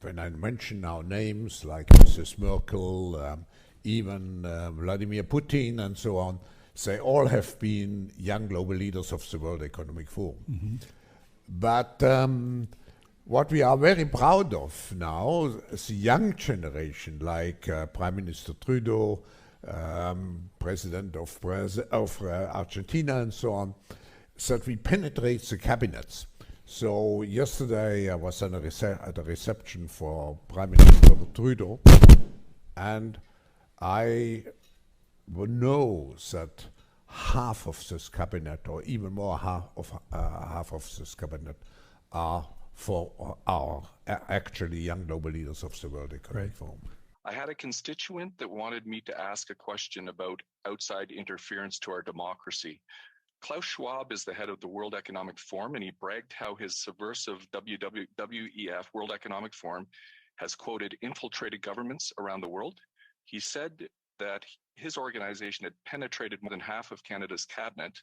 when I mention now names like Mrs. Merkel, even Vladimir Putin and so on, they all have been young global leaders of the World Economic Forum. Mm-hmm. But what we are very proud of now is the young generation, like Prime Minister Trudeau, President of Argentina and so on, that we penetrate the cabinets. So yesterday I was at a reception for Prime Minister Trudeau, and I know that half of this cabinet, or even more half of this cabinet, are for our actually young global leaders of the World Economic Forum. I had a constituent that wanted me to ask a question about outside interference to our democracy. Klaus Schwab is the head of the World Economic Forum, and he bragged how his subversive WEF, World Economic Forum, has, quoted, infiltrated governments around the world. He said that his organization had penetrated more than half of Canada's cabinet.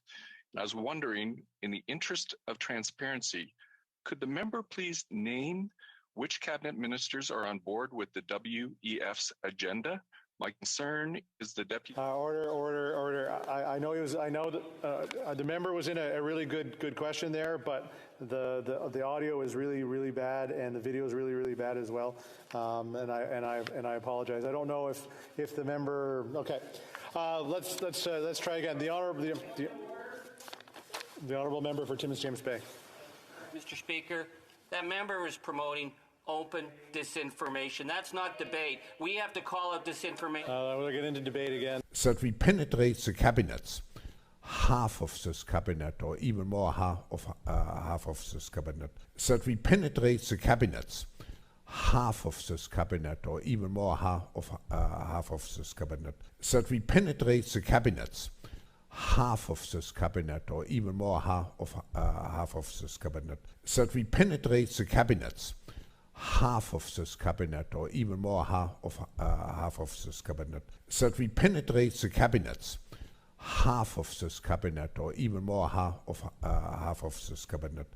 And I was wondering, in the interest of transparency, could the member please name which cabinet ministers are on board with the WEF's agenda? My concern is the deputy. Order. I know that the member was in a really good question there, but the audio is really bad and the video is really bad as well. And I apologize. I don't know if the member. Okay, let's try again. The honorable member for Timmins James Bay. Mr. Speaker, that member is promoting open disinformation. That's not debate. We have to call out disinformation. We'll get into debate again. That we penetrate the cabinets, half of this cabinet, or even more half of this cabinet. That we penetrate the cabinets, half of this cabinet, or even more half of this cabinet. That we penetrate the cabinets, half of this cabinet, or even more half of this cabinet. That we penetrate the cabinets, half of this cabinet, or even more half of this cabinet. That we penetrate the cabinets, half of this cabinet, or even more half of this cabinet.